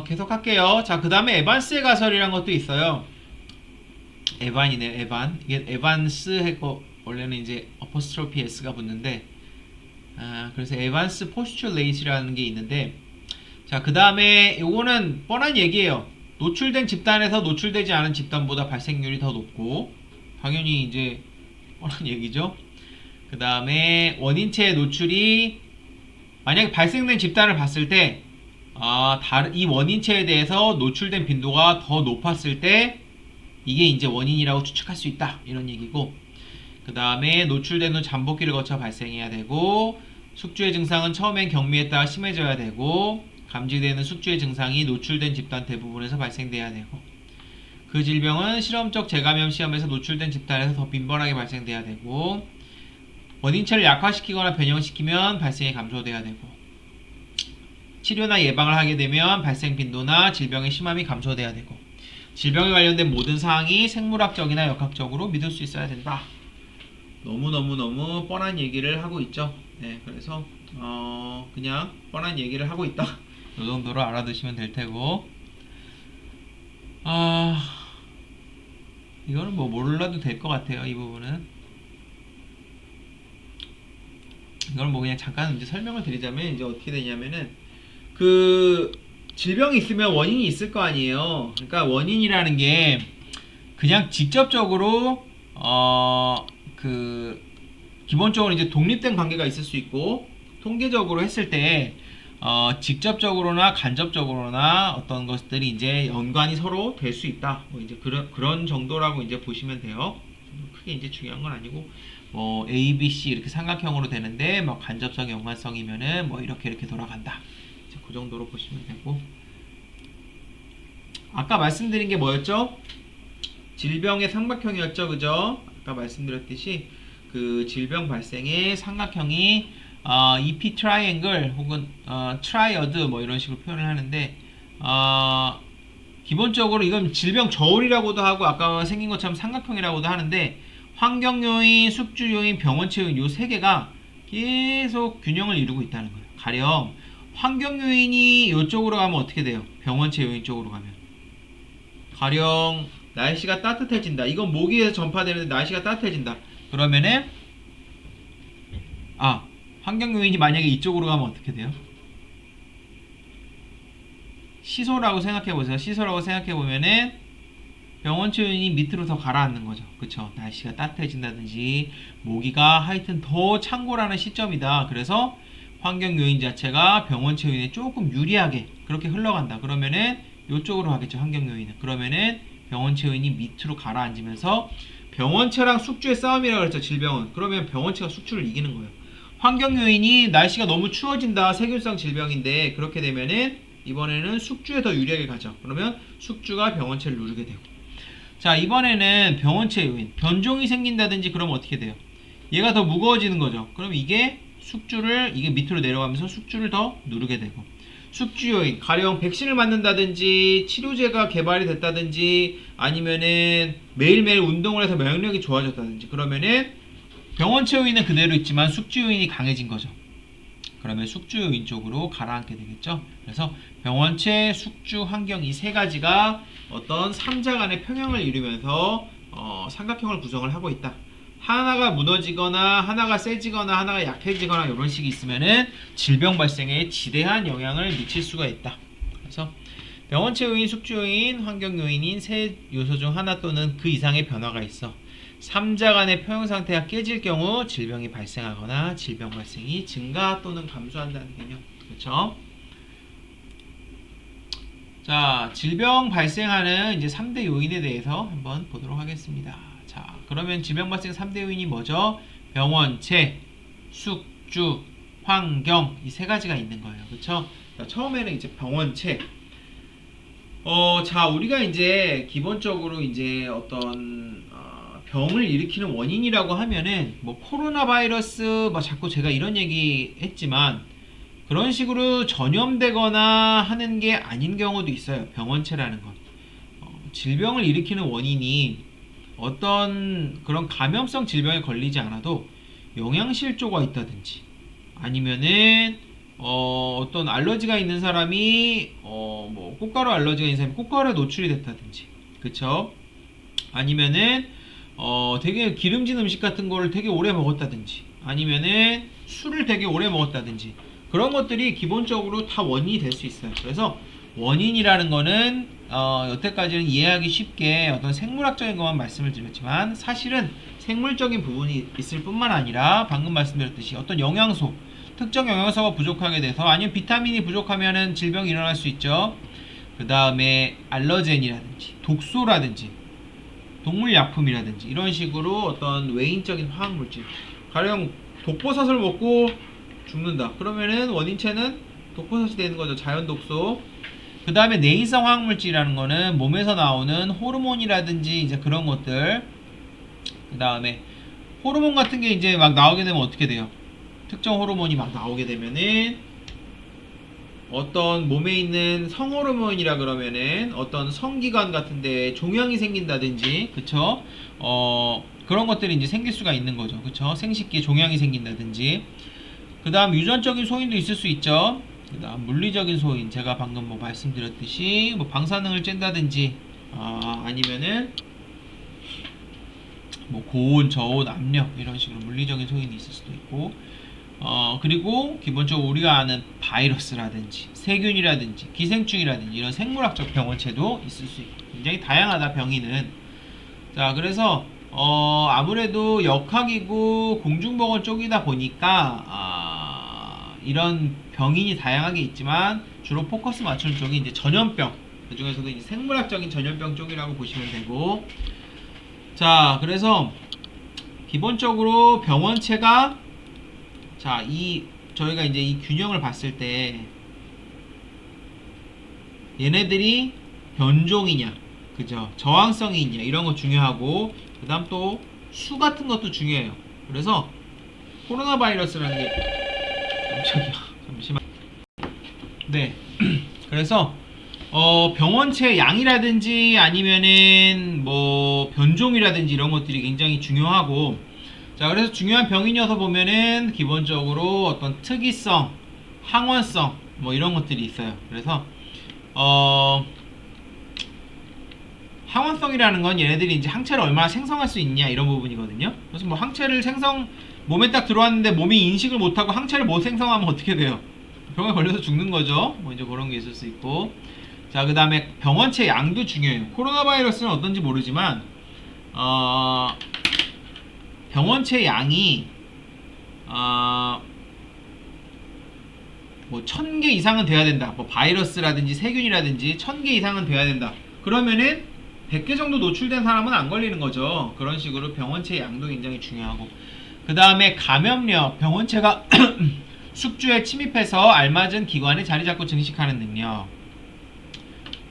계속 할게요. 자, 그 다음에 에반스의 가설이란 것도 있어요. 에반이네요, 에반. 이게 에반스 했고, 원래는 이제 어퍼스트로피 S가 붙는데, 그래서 에반스 포스츄레이트라는 게 있는데, 자, 그 다음에 요거는 뻔한 얘기예요. 노출된 집단에서 노출되지 않은 집단보다 발생률이 더 높고, 당연히 이제 뻔한 얘기죠. 그 다음에 원인체의 노출이 만약에 발생된 집단을 봤을 때 이 원인체에 대해서 노출된 빈도가 더 높았을 때 이게 이제 원인이라고 추측할 수 있다 이런 얘기고, 그 다음에 노출된 후 잠복기를 거쳐 발생해야 되고, 숙주의 증상은 처음엔 경미했다가 심해져야 되고, 감지되는 숙주의 증상이 노출된 집단 대부분에서 발생돼야 되고, 그 질병은 실험적 재감염 시험에서 노출된 집단에서 더 빈번하게 발생돼야 되고, 원인체를 약화시키거나 변형시키면 발생이 감소돼야 되고, 치료나 예방을 하게 되면 발생 빈도나 질병의 심함이 감소돼야 되고, 질병에 관련된 모든 사항이 생물학적이나 역학적으로 믿을 수 있어야 된다. 너무너무너무 뻔한 얘기를 하고 있죠. 네, 그래서 그냥 뻔한 얘기를 하고 있다. 이 정도로 알아두시면 될 테고, 이거는 뭐 몰라도 될 것 같아요. 이 부분은. 이걸 뭐 그냥 잠깐 이제 설명을 드리자면, 이제 어떻게 되냐면은 그 질병이 있으면 원인이 있을 거 아니에요. 그러니까 원인이라는 게 그냥 직접적으로 그 기본적으로 이제 독립된 관계가 있을 수 있고, 통계적으로 했을 때 직접적으로나 간접적으로나 어떤 것들이 이제 연관이 서로 될 수 있다. 뭐 이제 그런 정도라고 이제 보시면 돼요. 크게 이제 중요한 건 아니고, 뭐 A, B, C 이렇게 삼각형으로 되는데 뭐 간접성 연관성이면은 뭐 이렇게 돌아간다. 이제 그 정도로 보시면 되고, 아까 말씀드린 게 뭐였죠? 질병의 삼각형이었죠, 그죠? 아까 말씀드렸듯이 그 질병 발생의 삼각형이 EP 트라이앵글 혹은 트라이어드 뭐 이런 식으로 표현을 하는데, 기본적으로 이건 질병 저울이라고도 하고 아까 생긴 것처럼 삼각형이라고도 하는데, 환경 요인, 숙주 요인, 병원체 요인 요 세 개가 계속 균형을 이루고 있다는 거예요. 가령 환경 요인이 이쪽으로 가면 어떻게 돼요? 병원체 요인 쪽으로 가면 가령 날씨가 따뜻해진다. 이건 모기에서 전파되는데 날씨가 따뜻해진다. 그러면은 환경 요인이 만약에 이쪽으로 가면 어떻게 돼요? 시소라고 생각해 보세요. 시소라고 생각해 보면은 병원체 요인이 밑으로 더 가라앉는 거죠. 그쵸? 날씨가 따뜻해진다든지 모기가 하여튼 더 창궐하는 시점이다. 그래서 환경 요인 자체가 병원체 요인에 조금 유리하게 그렇게 흘러간다. 그러면은 이쪽으로 가겠죠. 환경 요인은. 그러면은 병원체 요인이 밑으로 가라앉으면서 병원체랑 숙주의 싸움이라고 그랬죠. 질병은. 그러면 병원체가 숙주를 이기는 거예요. 환경 요인이 날씨가 너무 추워진다. 세균성 질병인데 그렇게 되면은 이번에는 숙주에 더 유리하게 가죠. 그러면 숙주가 병원체를 누르게 되고. 자, 이번에는 병원체 요인. 변종이 생긴다든지 그러면 어떻게 돼요? 얘가 더 무거워지는 거죠. 그럼 이게 이게 밑으로 내려가면서 숙주를 더 누르게 되고. 숙주 요인. 가령 백신을 맞는다든지 치료제가 개발이 됐다든지 아니면은 매일매일 운동을 해서 면역력이 좋아졌다든지 그러면은 병원체 요인은 그대로 있지만 숙주 요인이 강해진 거죠. 그러면 숙주 요인 쪽으로 가라앉게 되겠죠. 그래서 병원체, 숙주, 환경 이 세 가지가 어떤 삼자 간의 평형을 이루면서 삼각형을 구성을 하고 있다. 하나가 무너지거나 하나가 세지거나 하나가 약해지거나 이런 식이 있으면은 질병 발생에 지대한 영향을 미칠 수가 있다. 그래서 병원체 요인, 숙주 요인, 환경 요인인 세 요소 중 하나 또는 그 이상의 변화가 있어. 삼자 간의 평형 상태가 깨질 경우 질병이 발생하거나 질병 발생이 증가 또는 감소한다는 개념. 그렇죠? 자, 질병 발생하는 이제 3대 요인에 대해서 한번 보도록 하겠습니다. 자, 그러면 질병 발생 3대 요인이 뭐죠? 병원체, 숙주, 환경 이 세 가지가 있는 거예요. 그렇죠? 자, 처음에는 이제 병원체. 자, 우리가 이제 기본적으로 이제 어떤 병을 일으키는 원인이라고 하면은 뭐 코로나 바이러스 뭐 자꾸 제가 이런 얘기 했지만 그런 식으로 전염되거나 하는 게 아닌 경우도 있어요. 병원체라는 건. 질병을 일으키는 원인이 어떤 그런 감염성 질병에 걸리지 않아도 영양실조가 있다든지 아니면은 어떤 알러지가 있는 사람이 꽃가루 알러지가 있는 사람이 꽃가루에 노출이 됐다든지, 그쵸? 아니면은 되게 기름진 음식 같은 거를 되게 오래 먹었다든지, 아니면은 술을 되게 오래 먹었다든지, 그런 것들이 기본적으로 다 원인이 될 수 있어요. 그래서 원인이라는 거는 여태까지는 이해하기 쉽게 어떤 생물학적인 것만 말씀을 드렸지만, 사실은 생물적인 부분이 있을 뿐만 아니라 방금 말씀드렸듯이 어떤 영양소, 특정 영양소가 부족하게 돼서, 아니면 비타민이 부족하면은 질병이 일어날 수 있죠. 그 다음에 알러젠이라든지 독소라든지 동물약품이라든지 이런 식으로 어떤 외인적인 화학물질, 가령 독버섯을 먹고 죽는다 그러면은 원인체는 독버섯이 되는 거죠. 자연 독소. 그 다음에 내인성 화학물질이라는 거는 몸에서 나오는 호르몬이라든지 이제 그런 것들. 그 다음에 호르몬 같은 게 이제 막 나오게 되면 어떻게 돼요? 특정 호르몬이 막 나오게 되면은 어떤 몸에 있는 성호르몬이라 그러면은 어떤 성기관 같은데 종양이 생긴다든지, 그쵸? 그런 것들이 이제 생길 수가 있는 거죠. 그쵸? 생식기에 종양이 생긴다든지. 그 다음 유전적인 소인도 있을 수 있죠. 그 다음 물리적인 소인, 제가 방금 뭐 말씀드렸듯이 뭐 방사능을 쬐다든지, 아니면은 뭐 고온, 저온, 압력 이런 식으로 물리적인 소인이 있을 수도 있고, 그리고 기본적으로 우리가 아는 바이러스라든지 세균이라든지 기생충이라든지 이런 생물학적 병원체도 있을 수 있고, 굉장히 다양하다 병이는. 자, 그래서 아무래도 역학이고 공중보건 쪽이다 보니까 이런 병인이 다양하게 있지만 주로 포커스 맞추는 쪽이 이제 전염병, 그 중에서도 이제 생물학적인 전염병 쪽이라고 보시면 되고. 자, 그래서 기본적으로 병원체가, 자, 저희가 이제 이 균형을 봤을 때 얘네들이 변종이냐, 그죠? 저항성이 있냐, 이런 거 중요하고, 그 다음 또 수 같은 것도 중요해요. 그래서 코로나 바이러스라는 게, 잠시만. 네. 그래서 병원체 양이라든지 아니면은 뭐 변종이라든지 이런 것들이 굉장히 중요하고, 자, 그래서 중요한 병인이어서 보면은 기본적으로 어떤 특이성, 항원성 뭐 이런 것들이 있어요. 그래서 항원성이라는 건 얘네들이 이제 항체를 얼마나 생성할 수 있냐 이런 부분이거든요. 그래서 뭐 항체를 몸에 딱 들어왔는데 몸이 인식을 못하고 항체를 못 생성하면 어떻게 돼요? 병에 걸려서 죽는 거죠. 뭐 이제 그런 게 있을 수 있고. 자, 그 다음에 병원체 양도 중요해요. 코로나 바이러스는 어떤지 모르지만 병원체 양이 뭐 1000개 이상은 돼야 된다. 뭐 바이러스라든지 세균이라든지 1000개 이상은 돼야 된다. 그러면은 100개 정도 노출된 사람은 안 걸리는 거죠. 그런 식으로 병원체 양도 굉장히 중요하고, 그 다음에 감염력, 병원체가 숙주에 침입해서 알맞은 기관에 자리 잡고 증식하는 능력.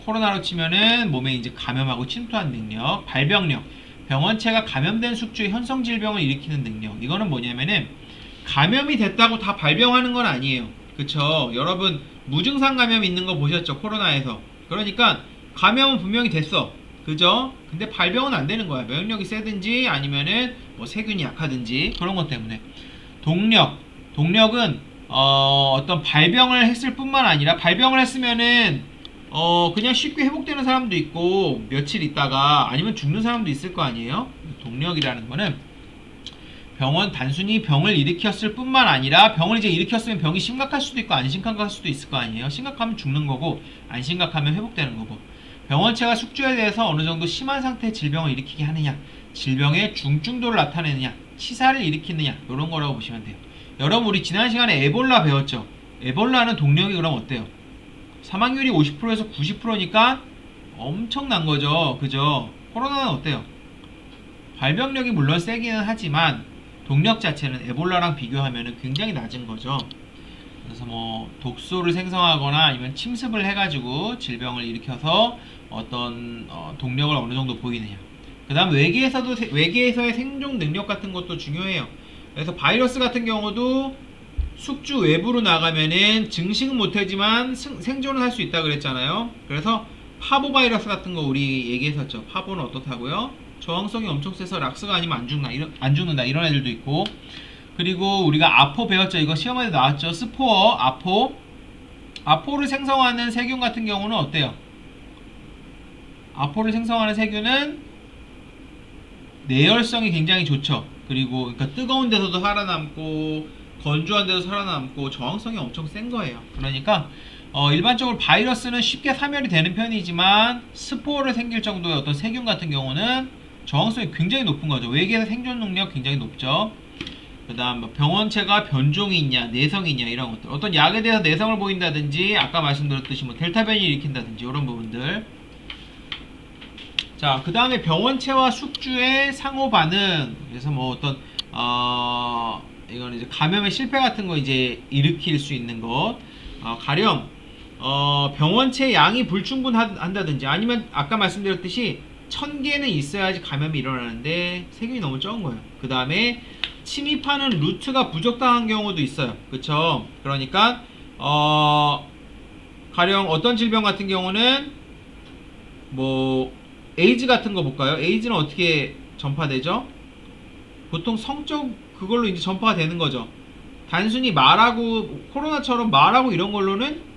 코로나로 치면은 몸에 이제 감염하고 침투한 능력. 발병력, 병원체가 감염된 숙주에 현성 질병을 일으키는 능력. 이거는 뭐냐면은 감염이 됐다고 다 발병하는 건 아니에요. 그쵸? 여러분 무증상 감염 있는 거 보셨죠? 코로나에서. 그러니까 감염은 분명히 됐어. 그죠? 근데 발병은 안 되는 거야. 면역력이 세든지 아니면은 뭐 세균이 약하든지 그런 것 때문에. 동력은 어떤 발병을 했을 뿐만 아니라, 발병을 했으면은 그냥 쉽게 회복되는 사람도 있고 며칠 있다가 아니면 죽는 사람도 있을 거 아니에요? 동력이라는 거는 단순히 병을 일으켰을 뿐만 아니라, 병을 이제 일으켰으면 병이 심각할 수도 있고 안 심각할 수도 있을 거 아니에요? 심각하면 죽는 거고 안 심각하면 회복되는 거고. 병원체가 숙주에 대해서 어느 정도 심한 상태의 질병을 일으키게 하느냐, 질병의 중증도를 나타내느냐, 치사를 일으키느냐, 이런 거라고 보시면 돼요. 여러분 우리 지난 시간에 에볼라 배웠죠? 에볼라는 동력이 그럼 어때요? 사망률이 50%에서 90%니까 엄청난 거죠. 그죠? 코로나는 어때요? 발병력이 물론 세기는 하지만 동력 자체는 에볼라랑 비교하면 굉장히 낮은 거죠. 그래서 뭐 독소를 생성하거나 아니면 침습을 해가지고 질병을 일으켜서 어떤 동력을 어느 정도 보이느냐. 그 다음 외계에서의 생존 능력 같은 것도 중요해요. 그래서 바이러스 같은 경우도 숙주 외부로 나가면은 증식은 못하지만 생존을 할 수 있다 그랬잖아요. 그래서 파보 바이러스 같은 거 우리 얘기했었죠. 파보는 어떻다고요? 저항성이 엄청 세서 락스가 아니면 안 죽는다 이런 애들도 있고, 그리고 우리가 아포 배웠죠. 이거 시험에 나왔죠. 스포어, 아포. 아포를 생성하는 세균 같은 경우는 어때요? 아포를 생성하는 세균은 내열성이 굉장히 좋죠. 그리고 그러니까 뜨거운 데서도 살아남고 건조한 데서 살아남고 저항성이 엄청 센 거예요. 그러니까 일반적으로 바이러스는 쉽게 사멸이 되는 편이지만 스포를 생길 정도의 어떤 세균 같은 경우는 저항성이 굉장히 높은 거죠. 외계에서 생존 능력 굉장히 높죠. 그 다음 뭐 병원체가 변종이 있냐 내성이 있냐 이런 것들, 어떤 약에 대해서 내성을 보인다든지 아까 말씀드렸듯이 뭐 델타 변이를 일으킨다든지 이런 부분들. 자, 그 다음에 병원체와 숙주의 상호 반응. 그래서 뭐 어떤 이거는 이제 감염의 실패 같은 거 이제 일으킬 수 있는 것. 가령 병원체 양이 불충분한다든지 아니면 아까 말씀드렸듯이 1000개는 있어야지 감염이 일어나는데 세균이 너무 적은 거예요. 그 다음에 침입하는 루트가 부적당한 경우도 있어요. 그쵸? 그러니까 가령 어떤 질병 같은 경우는 뭐 에이즈 같은 거 볼까요? 에이즈는 어떻게 전파되죠? 보통 성적 그걸로 이제 전파가 되는 거죠. 단순히 말하고 코로나처럼 말하고 이런 걸로는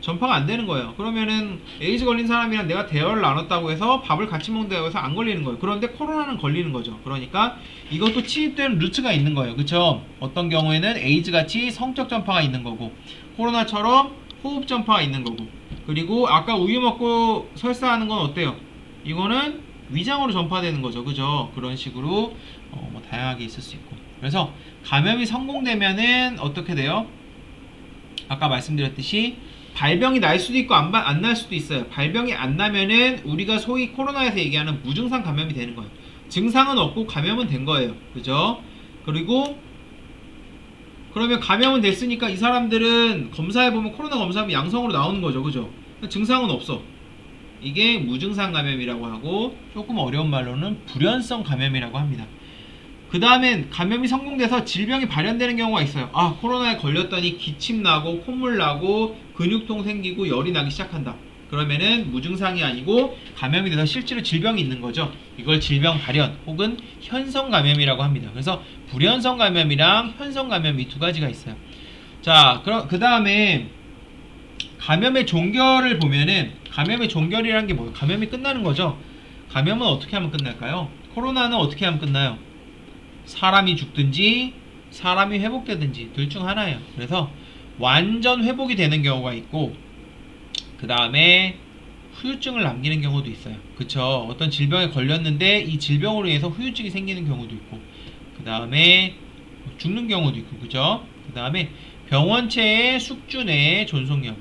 전파가 안 되는 거예요. 그러면은 에이즈 걸린 사람이랑 내가 대화를 나눴다고 해서 밥을 같이 먹는다고 해서 안 걸리는 거예요. 그런데 코로나는 걸리는 거죠. 그러니까 이것도 침입되는 루트가 있는 거예요. 그쵸? 어떤 경우에는 에이즈 같이 성적 전파가 있는 거고 코로나처럼 호흡 전파가 있는 거고, 그리고 아까 우유 먹고 설사하는 건 어때요? 이거는 위장으로 전파되는 거죠. 그죠? 그런 식으로 뭐 다양하게 있을 수 있고. 그래서 감염이 성공되면은 어떻게 돼요? 아까 말씀드렸듯이 발병이 날 수도 있고 안 날 수도 있어요. 발병이 안 나면은 우리가 소위 코로나에서 얘기하는 무증상 감염이 되는 거예요. 증상은 없고 감염은 된 거예요. 그죠? 그리고 그러면 감염은 됐으니까 이 사람들은 검사해보면 코로나 검사하면 양성으로 나오는 거죠. 그죠? 증상은 없어. 이게 무증상 감염이라고 하고 조금 어려운 말로는 불연성 감염이라고 합니다. 그 다음엔 감염이 성공돼서 질병이 발현되는 경우가 있어요. 코로나에 걸렸더니 기침 나고 콧물 나고 근육통 생기고 열이 나기 시작한다. 그러면은 무증상이 아니고 감염이 돼서 실제로 질병이 있는 거죠. 이걸 질병 발현 혹은 현성 감염이라고 합니다. 그래서 불연성 감염이랑 현성 감염 이 두 가지가 있어요. 자, 그 다음에 감염의 종결을 보면은 감염의 종결이라는 게 뭐예요? 감염이 끝나는 거죠. 감염은 어떻게 하면 끝날까요? 코로나는 어떻게 하면 끝나요? 사람이 죽든지 사람이 회복되든지 둘 중 하나예요. 그래서 완전 회복이 되는 경우가 있고 그 다음에 후유증을 남기는 경우도 있어요. 그쵸? 어떤 질병에 걸렸는데 이 질병으로 인해서 후유증이 생기는 경우도 있고 그 다음에 죽는 경우도 있고, 그죠? 그 다음에 병원체의 숙주 내의 존속 여부,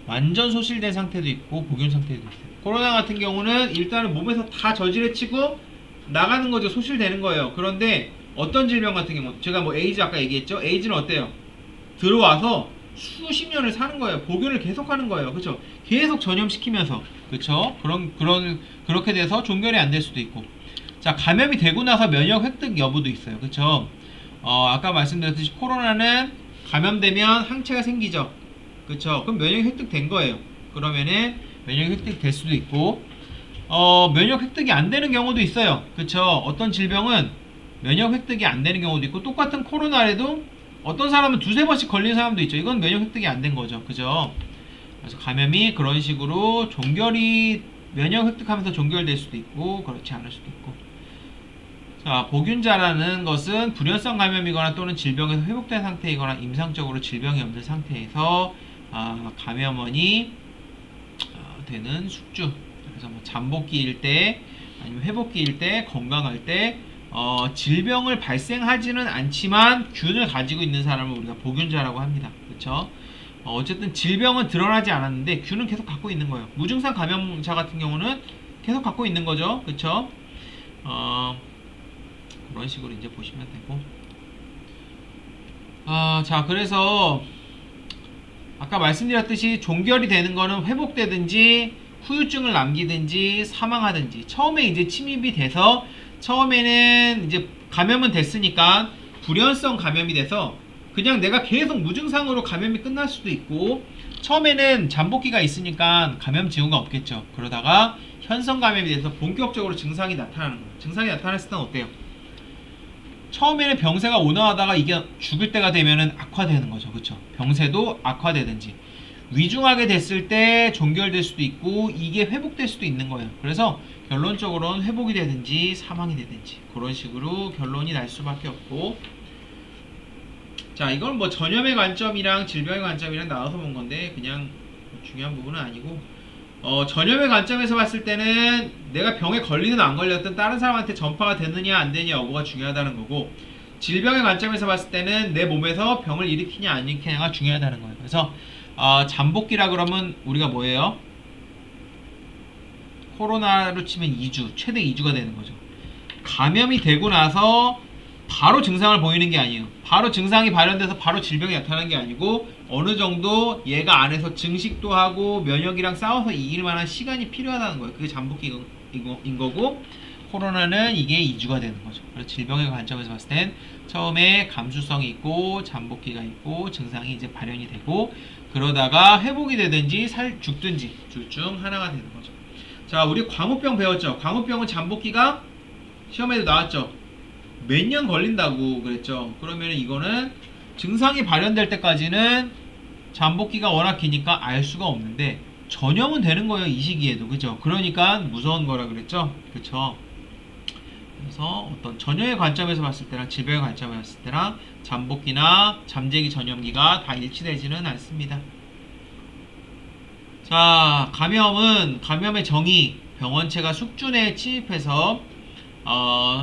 완전 소실된 상태도 있고 복용 상태도 있어요. 코로나 같은 경우는 일단은 몸에서 다 저지레치고 나가는 거죠. 소실되는 거예요. 그런데 어떤 질병 같은 경우, 제가 뭐 에이즈 아까 얘기했죠. 에이즈는 어때요? 들어와서 수십 년을 사는 거예요. 복용을 계속하는 거예요. 그렇죠? 계속 전염시키면서, 그렇죠? 그렇게 돼서 종결이 안 될 수도 있고. 자, 감염이 되고 나서 면역 획득 여부도 있어요. 그렇죠? 아까 말씀드렸듯이 코로나는 감염되면 항체가 생기죠. 그렇죠? 그럼 면역 획득된 거예요. 그러면은 면역 획득될 수도 있고, 면역 획득이 안 되는 경우도 있어요. 그렇죠? 어떤 질병은 면역 획득이 안 되는 경우도 있고, 똑같은 코로나라도 어떤 사람은 두세 번씩 걸린 사람도 있죠. 이건 면역 획득이 안 된 거죠. 그죠? 그래서 감염이 그런 식으로 종결이 면역 획득하면서 종결될 수도 있고 그렇지 않을 수도 있고. 자, 복균자라는 것은 불연성 감염이거나 또는 질병에서 회복된 상태이거나 임상적으로 질병이 없는 상태에서 감염원이 되는 숙주. 그래서 뭐 잠복기일 때 아니면 회복기일 때 건강할 때 질병을 발생하지는 않지만 균을 가지고 있는 사람을 우리가 복균자라고 합니다. 그렇죠? 어쨌든 질병은 드러나지 않았는데 균은 계속 갖고 있는 거예요. 무증상 감염자 같은 경우는 계속 갖고 있는 거죠. 그렇죠? 그런 식으로 이제 보시면 되고. 자, 그래서 아까 말씀드렸듯이 종결이 되는 거는 회복되든지 후유증을 남기든지 사망하든지, 처음에 이제 침입이 돼서 처음에는 이제 감염은 됐으니까 불연성 감염이 돼서 그냥 내가 계속 무증상으로 감염이 끝날 수도 있고, 처음에는 잠복기가 있으니까 감염 징후가 없겠죠. 그러다가 현성 감염이 돼서 본격적으로 증상이 나타나는 거예요. 증상이 나타났을 때는 어때요? 처음에는 병세가 온화하다가 이게 죽을 때가 되면은 악화되는 거죠. 그쵸? 병세도 악화되든지 위중하게 됐을 때 종결될 수도 있고 이게 회복될 수도 있는 거예요. 그래서 결론적으로는 회복이 되든지 사망이 되든지 그런 식으로 결론이 날 수밖에 없고, 자 이건 뭐 전염의 관점이랑 질병의 관점이랑 나와서 본 건데 그냥 중요한 부분은 아니고, 전염의 관점에서 봤을 때는 내가 병에 걸리든 안 걸렸든 다른 사람한테 전파가 되느냐 안 되느냐 여부가 중요하다는 거고, 질병의 관점에서 봤을 때는 내 몸에서 병을 일으키냐 안 일으키냐가 중요하다는 거예요. 그래서 잠복기라 그러면 우리가 뭐예요? 코로나로 치면 2주, 최대 2주가 되는 거죠. 감염이 되고 나서 바로 증상을 보이는 게 아니에요. 바로 증상이 발현돼서 바로 질병이 나타나는 게 아니고 어느 정도 얘가 안에서 증식도 하고 면역이랑 싸워서 이길 만한 시간이 필요하다는 거예요. 그게 잠복기인 거고, 코로나는 이게 2주가 되는 거죠. 그래서 질병의 관점에서 봤을 땐 처음에 감수성이 있고 잠복기가 있고 증상이 이제 발현이 되고 그러다가 회복이 되든지 죽든지 둘 중 하나가 되는 거죠. 자, 우리 광우병 배웠죠? 광우병은 잠복기가 시험에도 나왔죠? 몇 년 걸린다고 그랬죠? 그러면 이거는 증상이 발현될 때까지는 잠복기가 워낙 기니까 알 수가 없는데 전염은 되는 거예요, 이 시기에도. 그죠? 그러니까 무서운 거라 그랬죠? 그쵸? 그래서 어떤 전염의 관점에서 봤을 때랑 질병의 관점에서 봤을 때랑 잠복기나 잠재기 전염기가 다 일치되지는 않습니다. 자, 감염의 정의, 병원체가 숙주 내에 침입해서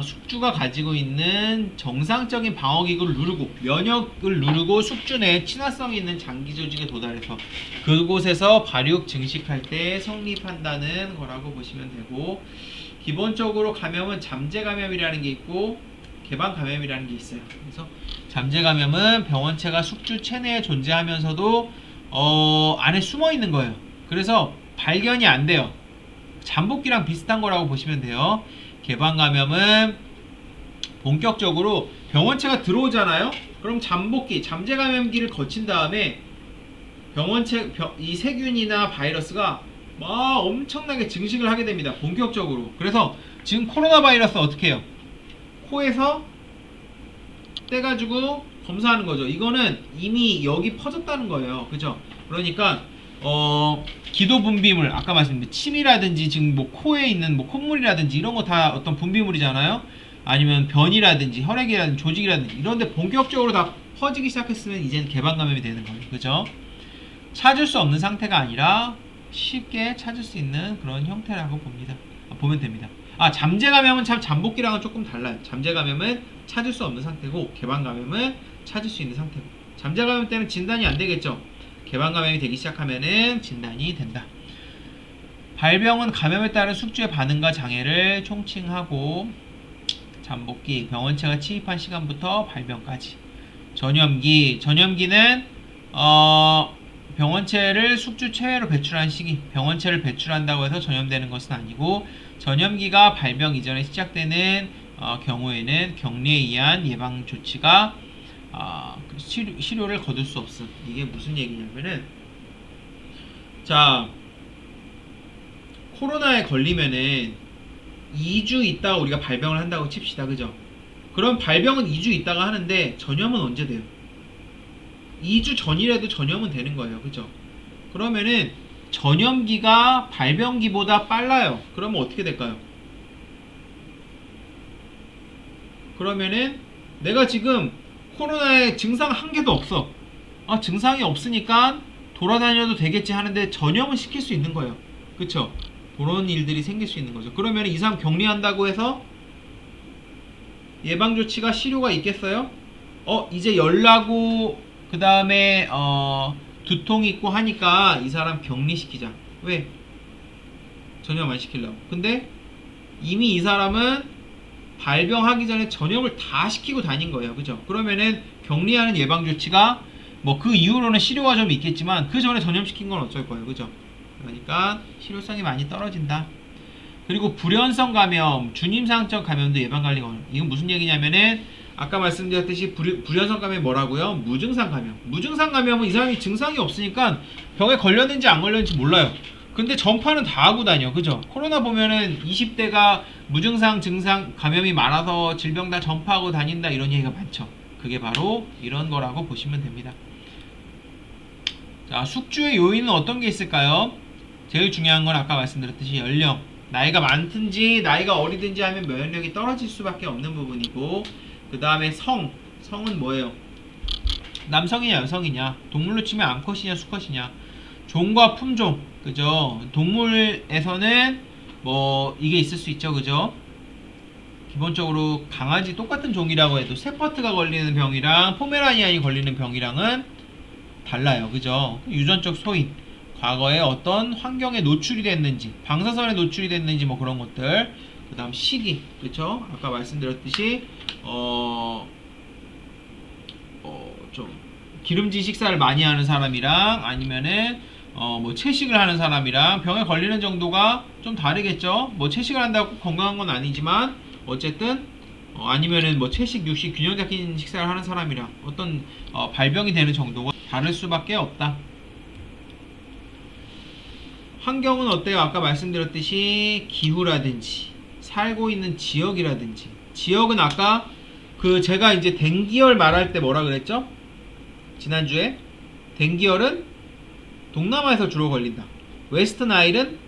숙주가 가지고 있는 정상적인 방어기구를 누르고 면역을 누르고 숙주 내에 친화성이 있는 장기 조직에 도달해서 그곳에서 발육 증식할 때 성립한다는 거라고 보시면 되고, 기본적으로 감염은 잠재 감염이라는 게 있고 개방 감염이라는 게 있어요. 그래서 잠재 감염은 병원체가 숙주 체내에 존재하면서도 안에 숨어 있는 거예요. 그래서 발견이 안 돼요. 잠복기랑 비슷한 거라고 보시면 돼요. 개방 감염은 본격적으로 병원체가 들어오잖아요. 그럼 잠재 감염기를 거친 다음에 이 세균이나 바이러스가 막 엄청나게 증식을 하게 됩니다. 본격적으로. 그래서 지금 코로나 바이러스 어떻게 해요? 코에서 떼가지고 검사하는 거죠. 이거는 이미 여기 퍼졌다는 거예요. 그죠? 그러니까 기도 분비물, 아까 말씀드린 침이라든지 지금 뭐 코에 있는 뭐 콧물이라든지 이런 거 다 어떤 분비물이잖아요. 아니면 변이라든지 혈액이라든지 조직이라든지 이런데 본격적으로 다 퍼지기 시작했으면 이제는 개방 감염이 되는 거예요. 그죠? 찾을 수 없는 상태가 아니라 쉽게 찾을 수 있는 그런 형태라고 보면 됩니다. 잠재 감염은 참 잠복기랑은 조금 달라요. 잠재 감염은 찾을 수 없는 상태고 개방 감염은 찾을 수 있는 상태고, 잠재 감염 때는 진단이 안 되겠죠. 개방 감염이 되기 시작하면은 진단이 된다. 발병은 감염에 따른 숙주의 반응과 장애를 총칭하고, 잠복기, 병원체가 침입한 시간부터 발병까지. 전염기는 병원체를 숙주 체외로 배출한 시기, 병원체를 배출한다고 해서 전염되는 것은 아니고, 전염기가 발병 이전에 시작되는 경우에는 격리에 의한 예방 조치가 치료를 거둘 수 없음. 이게 무슨 얘기냐면은, 자, 코로나에 걸리면은 2주 있다가 우리가 발병을 한다고 칩시다. 그죠? 그럼 발병은 2주 있다가 하는데 전염은 언제 돼요? 2주 전이라도 전염은 되는 거예요. 그죠? 그러면은 전염기가 발병기보다 빨라요. 그러면 어떻게 될까요? 그러면은 내가 지금 코로나에 증상 한 개도 없어. 증상이 없으니까 돌아다녀도 되겠지 하는데 전염은 시킬 수 있는 거예요. 그쵸? 그런 일들이 생길 수 있는 거죠. 그러면 이 사람 격리한다고 해서 예방조치가 실효가 있겠어요? 이제 열나고 그 다음에 두통 있고 하니까 이 사람 격리시키자. 왜? 전염 안 시키려고. 근데 이미 이 사람은 발병하기 전에 전염을 다 시키고 다닌 거예요. 그죠? 그러면은 격리하는 예방조치가 뭐 그 이후로는 실효가 좀 있겠지만 그 전에 전염시킨 건 어쩔 거예요. 그죠? 그러니까 실효성이 많이 떨어진다. 그리고 불연성 감염, 준임상적 감염도 예방관리가 어려워요. 이건 무슨 얘기냐면은 아까 말씀드렸듯이 불연성 감염이 뭐라고요? 무증상 감염. 무증상 감염은 이 사람이 증상이 없으니까 병에 걸렸는지 안 걸렸는지 몰라요. 근데 전파는 다 하고 다녀. 그죠? 코로나 보면은 20대가 무증상 증상 감염이 많아서 질병 다 전파하고 다닌다 이런 얘기가 많죠. 그게 바로 이런 거라고 보시면 됩니다. 자, 숙주의 요인은 어떤 게 있을까요? 제일 중요한 건 아까 말씀드렸듯이 연령. 나이가 많든지 나이가 어리든지 하면 면역력이 떨어질 수밖에 없는 부분이고, 그 다음에 성. 성은 뭐예요? 남성이냐 여성이냐, 동물로 치면 암컷이냐 수컷이냐, 종과 품종, 그죠? 동물에서는 뭐 이게 있을 수 있죠, 그죠? 기본적으로 강아지 똑같은 종이라고 해도 세퍼트가 걸리는 병이랑 포메라니안이 걸리는 병이랑은 달라요, 그죠? 유전적 소인, 과거에 어떤 환경에 노출이 됐는지, 방사선에 노출이 됐는지 뭐 그런 것들, 그 다음 시기, 그쵸? 아까 말씀드렸듯이 좀 기름진 식사를 많이 하는 사람이랑 아니면은 뭐 채식을 하는 사람이랑 병에 걸리는 정도가 좀 다르겠죠. 뭐 채식을 한다고 꼭 건강한 건 아니지만 어쨌든 아니면은 뭐 채식, 육식 균형 잡힌 식사를 하는 사람이랑 어떤 발병이 되는 정도가 다를 수밖에 없다. 환경은 어때요? 아까 말씀드렸듯이 기후라든지 살고 있는 지역이라든지, 지역은 아까 그 제가 이제 댕기열 말할 때 뭐라 그랬죠? 지난주에 댕기열은 동남아에서 주로 걸린다. 웨스트 나일은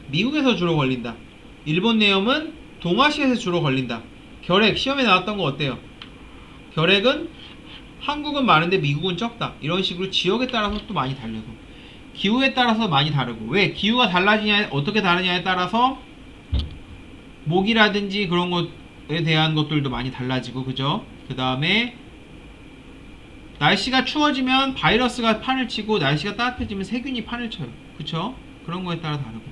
미국에서 주로 걸린다. 일본 뇌염은 동아시아에서 주로 걸린다. 결핵 시험에 나왔던 거 어때요? 결핵은 한국은 많은데 미국은 적다. 이런 식으로 지역에 따라서 또 많이 다르고, 기후에 따라서 많이 다르고, 왜 기후가 달라지냐, 어떻게 다르냐에 따라서 모기라든지 그런 것에 대한 것들도 많이 달라지고, 그죠? 그 다음에 날씨가 추워지면 바이러스가 판을 치고, 날씨가 따뜻해지면 세균이 판을 쳐요. 그쵸? 그런 거에 따라 다르고,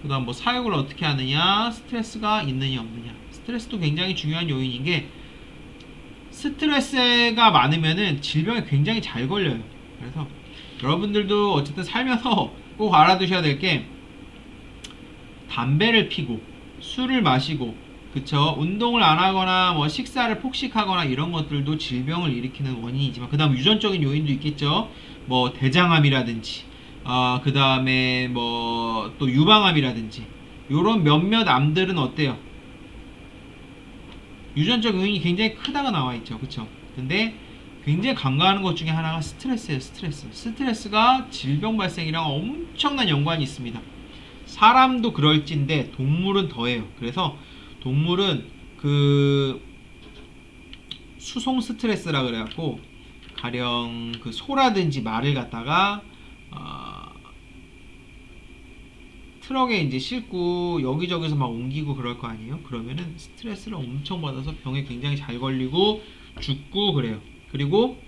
그 다음 뭐 사육을 어떻게 하느냐, 스트레스가 있느냐 없느냐. 스트레스도 굉장히 중요한 요인인 게, 스트레스가 많으면은 질병에 굉장히 잘 걸려요. 그래서 여러분들도 어쨌든 살면서 꼭 알아두셔야 될 게, 담배를 피고 술을 마시고, 그쵸, 운동을 안 하거나 뭐 식사를 폭식하거나 이런 것들도 질병을 일으키는 원인이지만, 그 다음 유전적인 요인도 있겠죠. 뭐 대장암이라든지 그 다음에 뭐 또 유방암이라든지 요런 몇몇 암들은 어때요? 유전적 요인이 굉장히 크다가 나와있죠, 그쵸? 근데 굉장히 간과하는 것 중에 하나가 스트레스예요. 스트레스가 질병 발생이랑 엄청난 연관이 있습니다. 사람도 그럴진데 동물은 더해요. 그래서 동물은 그 수송 스트레스라 그래갖고, 가령 그 소라든지 말을 갖다가 트럭에 이제 싣고 여기저기서 막 옮기고 그럴 거 아니에요. 그러면은 스트레스를 엄청 받아서 병에 굉장히 잘 걸리고 죽고 그래요. 그리고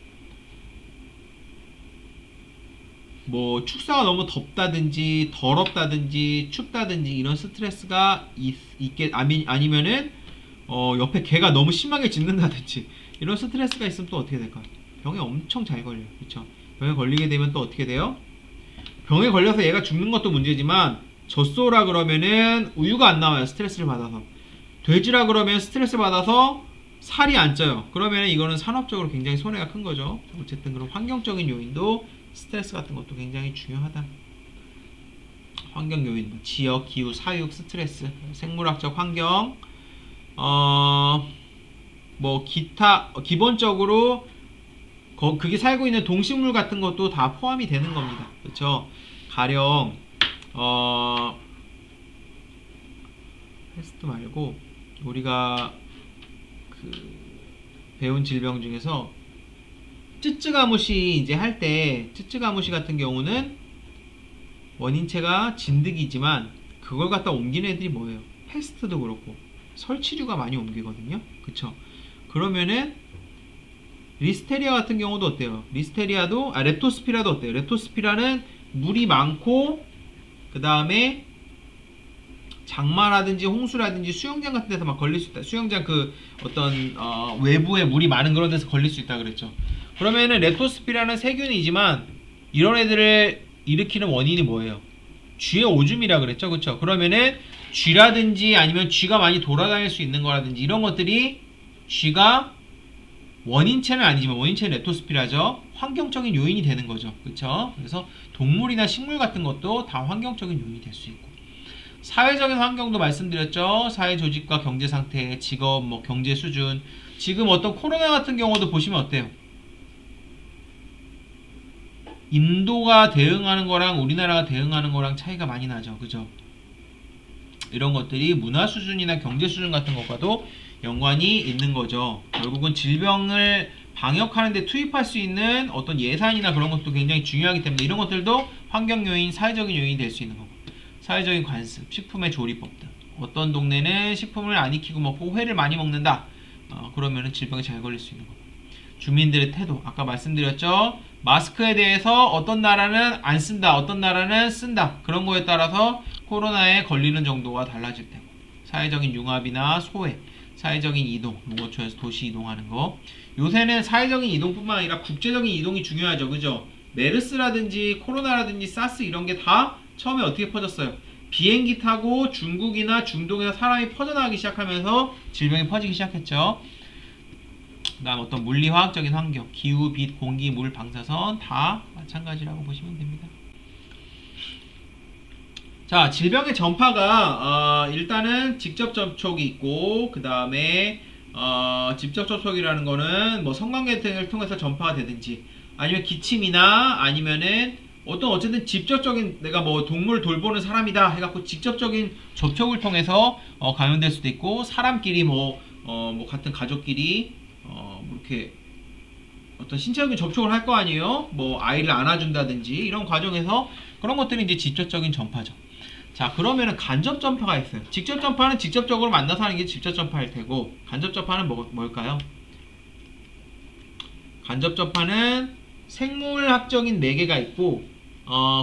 뭐 축사가 너무 덥다든지 더럽다든지 춥다든지 이런 스트레스가 있게, 아니면은 옆에 개가 너무 심하게 짖는다든지 이런 스트레스가 있으면 또 어떻게 될까요? 병에 엄청 잘 걸려요. 그쵸? 병에 걸리게 되면 또 어떻게 돼요? 병에 걸려서 얘가 죽는 것도 문제지만, 젖소라 그러면은 우유가 안 나와요. 스트레스를 받아서. 돼지라 그러면 스트레스 받아서 살이 안 쪄요. 그러면 이거는 산업적으로 굉장히 손해가 큰 거죠. 어쨌든 그런 환경적인 요인도 스트레스 같은 것도 굉장히 중요하다. 환경 요인, 뭐 지역, 기후, 사육, 스트레스, 생물학적 환경, 뭐 기타, 기본적으로 그게 살고 있는 동식물 같은 것도 다 포함이 되는 겁니다. 그렇죠? 가령 패스트 말고 우리가 그 배운 질병 중에서 쯔쯔가무시 이제 할 때, 쯔쯔가무시 같은 경우는 원인체가 진드기지만 그걸 갖다 옮기는 애들이 뭐예요? 패스트도 그렇고 설치류가 많이 옮기거든요. 그쵸? 그러면은 리스테리아 같은 경우도 어때요? 리스테리아도, 렙토스피라도 어때요? 렙토스피라는 물이 많고 그 다음에 장마라든지 홍수라든지 수영장 같은 데서 막 걸릴 수 있다. 수영장 그 어떤 외부에 물이 많은 그런 데서 걸릴 수 있다 그랬죠. 그러면은 렙토스피라는 세균이지만 이런 애들을 일으키는 원인이 뭐예요? 쥐의 오줌이라 그랬죠, 그쵸? 그러면은 쥐라든지 아니면 쥐가 많이 돌아다닐 수 있는 거라든지 이런 것들이, 쥐가 원인체는 아니지만 원인체는 렙토스피라죠. 환경적인 요인이 되는 거죠, 그쵸? 그래서 동물이나 식물 같은 것도 다 환경적인 요인이 될 수 있고, 사회적인 환경도 말씀드렸죠. 사회 조직과 경제 상태, 직업, 뭐 경제 수준. 지금 어떤 코로나 같은 경우도 보시면 어때요? 인도가 대응하는 거랑 우리나라가 대응하는 거랑 차이가 많이 나죠. 그죠? 이런 것들이 문화 수준이나 경제 수준 같은 것과도 연관이 있는 거죠. 결국은 질병을 방역하는 데 투입할 수 있는 어떤 예산이나 그런 것도 굉장히 중요하기 때문에 이런 것들도 환경 요인, 사회적인 요인이 될 수 있는 거고. 사회적인 관습, 식품의 조리법 등. 어떤 동네는 식품을 안 익히고 먹고 회를 많이 먹는다. 그러면은 질병에 잘 걸릴 수 있는 거고. 주민들의 태도, 아까 말씀드렸죠. 마스크에 대해서 어떤 나라는 안 쓴다, 어떤 나라는 쓴다. 그런 거에 따라서 코로나에 걸리는 정도가 달라질 테고. 사회적인 융합이나 소외, 사회적인 이동, 농어촌에서 도시 이동하는 거. 요새는 사회적인 이동뿐만 아니라 국제적인 이동이 중요하죠. 그죠? 메르스라든지 코로나라든지 사스 이런 게 다 처음에 어떻게 퍼졌어요? 비행기 타고 중국이나 중동에서 사람이 퍼져나가기 시작하면서 질병이 퍼지기 시작했죠. 그다음 어떤 물리화학적인 환경, 기후, 빛, 공기, 물, 방사선 다 마찬가지라고 보시면 됩니다. 자, 질병의 전파가 일단은 직접 접촉이 있고 그 다음에 직접 접촉이라는 거는 뭐 성관계를 통해서 전파가 되든지 아니면 기침이나 아니면은 어쨌든 직접적인 내가 뭐 동물 돌보는 사람이다 해갖고 직접적인 접촉을 통해서 감염될 수도 있고 사람끼리 뭐 같은 가족끼리 뭐 이렇게 어떤 신체적인 접촉을 할 거 아니에요? 뭐 아이를 안아준다든지 이런 과정에서 그런 것들이 이제 직접적인 전파죠. 자, 그러면은 간접 전파가 있어요. 직접 전파는 직접적으로 만나서 하는 게 직접 전파일 테고 간접 전파는 뭘까요? 간접 전파는 생물학적인 매개가 있고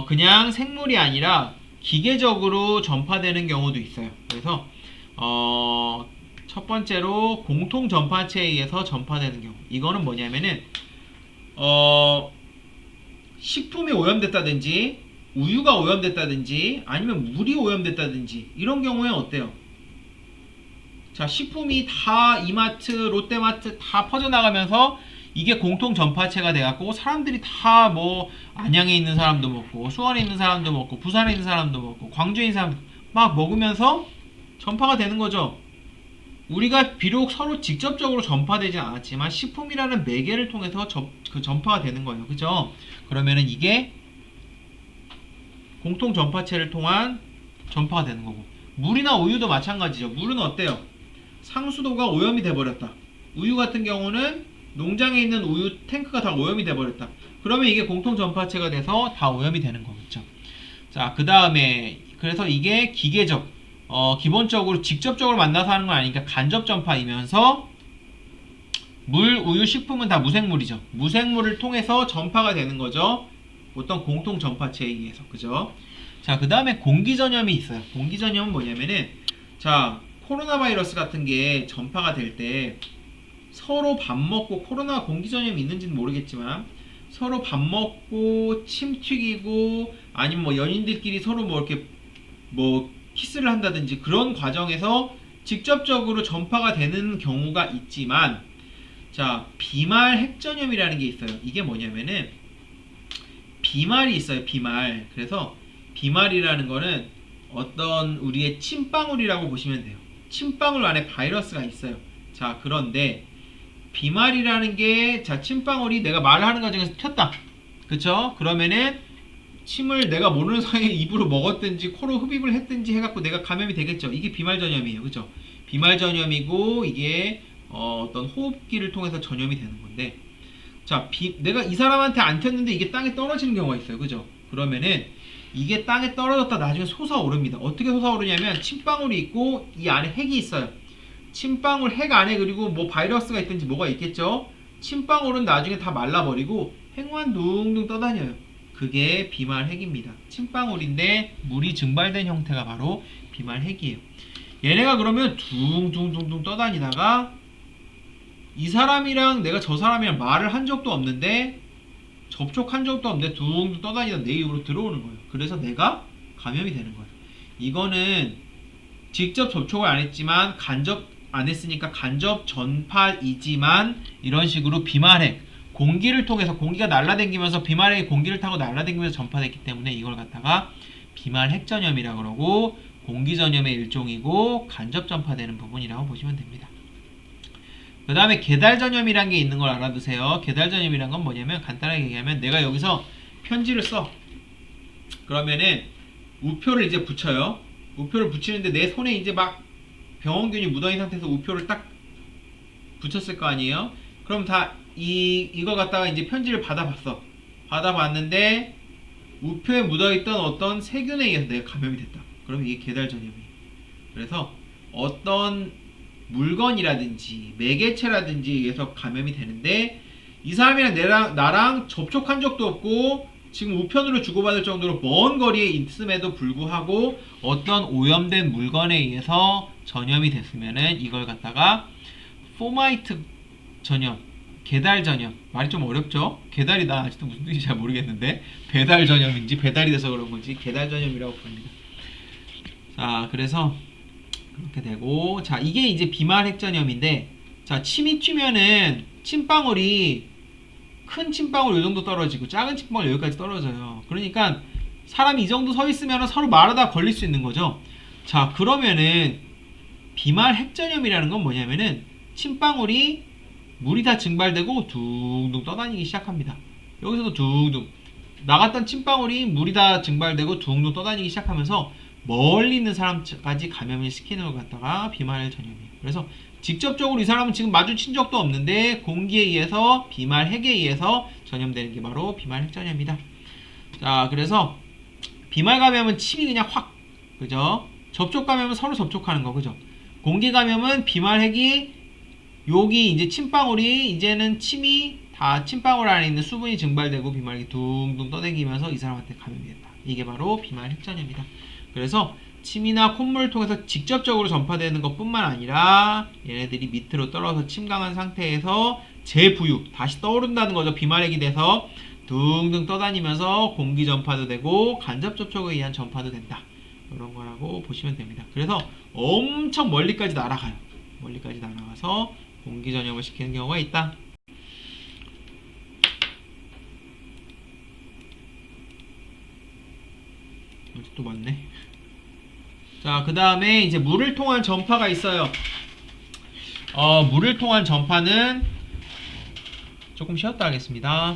그냥 생물이 아니라 기계적으로 전파되는 경우도 있어요. 그래서 첫 번째로 공통 전파체에 의해서 전파되는 경우. 이거는 뭐냐면은 식품이 오염됐다든지 우유가 오염됐다든지 아니면 물이 오염됐다든지 이런 경우에 어때요? 자, 식품이 다 이마트, 롯데마트 다 퍼져나가면서 이게 공통 전파체가 돼갖고 사람들이 다 뭐 안양에 있는 사람도 먹고 수원에 있는 사람도 먹고 부산에 있는 사람도 먹고 광주에 있는 사람도 막 먹으면서 전파가 되는 거죠. 우리가 비록 서로 직접적으로 전파되지 않았지만 식품이라는 매개를 통해서 그 전파가 되는 거예요. 그죠? 그러면은 이게 공통 전파체를 통한 전파가 되는 거고 물이나 우유도 마찬가지죠. 물은 어때요? 상수도가 오염이 돼버렸다. 우유 같은 경우는 농장에 있는 우유 탱크가 다 오염이 돼버렸다. 그러면 이게 공통 전파체가 돼서 다 오염이 되는 거겠죠. 자, 그 다음에 그래서 이게 기계적 기본적으로 직접적으로 만나서 하는 건 아니니까 간접 전파이면서 물, 우유, 식품은 다 무생물이죠. 무생물을 통해서 전파가 되는 거죠. 어떤 공통 전파체에 의해서. 그죠? 자, 그 다음에 공기 전염이 있어요. 공기 전염은 뭐냐면은 자, 코로나 바이러스 같은 게 전파가 될 때 서로 밥 먹고 코로나 공기 전염이 있는지는 모르겠지만 서로 밥 먹고 침 튀기고 아니면 뭐 연인들끼리 서로 뭐 이렇게 뭐 키스를 한다든지 그런 과정에서 직접적으로 전파가 되는 경우가 있지만 자, 비말 핵전염이라는 게 있어요. 이게 뭐냐면은 비말이 있어요. 비말. 그래서 비말이라는 거는 어떤 우리의 침방울이라고 보시면 돼요. 침방울 안에 바이러스가 있어요. 자, 그런데 비말이라는 게 자, 침방울이 내가 말을 하는 과정에서 튀었다. 그쵸? 그러면은 침을 내가 모르는 사이에 입으로 먹었든지 코로 흡입을 했든지 해갖고 내가 감염이 되겠죠. 이게 비말 전염이에요. 그죠? 비말 전염이고 이게 어떤 호흡기를 통해서 전염이 되는 건데 자, 내가 이 사람한테 안 튀었는데 이게 땅에 떨어지는 경우가 있어요. 그죠? 그러면은 이게 땅에 떨어졌다 나중에 솟아오릅니다. 어떻게 솟아오르냐면 침방울이 있고 이 안에 핵이 있어요. 침방울 핵 안에 그리고 뭐 바이러스가 있든지 뭐가 있겠죠. 침방울은 나중에 다 말라버리고 핵만 둥둥 떠다녀요. 그게 비말 핵입니다. 침방울인데 물이 증발된 형태가 바로 비말 핵이에요. 얘네가 그러면 둥둥둥둥 떠다니다가 이 사람이랑 내가 저 사람이랑 말을 한 적도 없는데 접촉한 적도 없는데 둥둥 떠다니다 내 입으로 들어오는 거예요. 그래서 내가 감염이 되는 거예요. 이거는 직접 접촉을 안 했지만 간접 안 했으니까 간접 전파이지만 이런 식으로 비말핵 공기를 통해서 공기가 날아다니면서 비말핵이 공기를 타고 날아다니면서 전파됐기 때문에 이걸 갖다가 비말핵 전염이라고 그러고 공기 전염의 일종이고 간접 전파되는 부분이라고 보시면 됩니다. 그 다음에 계달 전염이란 게 있는 걸 알아두세요. 계달 전염이란 건 뭐냐면 간단하게 얘기하면 내가 여기서 편지를 써. 그러면은 우표를 이제 붙여요. 우표를 붙이는데 내 손에 이제 막 병원균이 묻어있는 상태에서 우표를 딱 붙였을 거 아니에요. 그럼 다 이거 갖다가 이제 편지를 받아봤어. 받아봤는데 우표에 묻어있던 어떤 세균에 의해서 내가 감염이 됐다. 그럼 이게 계달 전염이에요. 그래서 어떤 물건이라든지 매개체라든지 의해서 감염이 되는데 이 사람이랑 나랑 접촉한 적도 없고 지금 우편으로 주고받을 정도로 먼 거리에 있음에도 불구하고 어떤 오염된 물건에 의해서 전염이 됐으면은 이걸 갖다가 포마이트 전염, 계달 전염, 말이 좀 어렵죠? 계달이 나 아직도 무슨 뜻인지 잘 모르겠는데 배달 전염인지 배달이 돼서 그런 건지 계달 전염이라고 부릅니다. 자, 그래서 그렇게 되고, 자, 이게 이제 비말 핵전염인데, 자, 침이 튀면은 침방울이 큰 침방울 요 정도 떨어지고 작은 침방울 여기까지 떨어져요. 그러니까 사람이 이 정도 서 있으면 서로 말하다 걸릴 수 있는 거죠. 자, 그러면은 비말 핵전염이라는 건 뭐냐면은 침방울이 물이 다 증발되고 둥둥 떠다니기 시작합니다. 여기서도 둥둥 나갔던 침방울이 물이 다 증발되고 둥둥 떠다니기 시작하면서 멀리 있는 사람까지 감염을 시키는 것 갖다가 비말 전염이에요. 그래서 직접적으로 이 사람은 지금 마주친 적도 없는데 공기에 의해서 비말 핵에 의해서 전염되는 게 바로 비말 핵전염이다. 자, 그래서 비말 감염은 침이 그냥 확, 그죠? 접촉 감염은 서로 접촉하는 거, 그죠? 공기 감염은 비말 핵이 여기 이제 침방울이 이제는 침이 다 침방울 안에 있는 수분이 증발되고 비말이 둥둥 떠다니면서 이 사람한테 감염이 된다. 이게 바로 비말 핵전염이다. 그래서 침이나 콧물을 통해서 직접적으로 전파되는 것뿐만 아니라 얘네들이 밑으로 떨어져서 침강한 상태에서 재부유, 다시 떠오른다는 거죠. 비말핵이 돼서 둥둥 떠다니면서 공기 전파도 되고 간접 접촉에 의한 전파도 된다. 이런 거라고 보시면 됩니다. 그래서 엄청 멀리까지 날아가요. 멀리까지 날아가서 공기 전염을 시키는 경우가 있다. 또 맞네. 자, 그 다음에 이제 물을 통한 전파가 있어요. 물을 통한 전파는 조금 쉬었다 하겠습니다.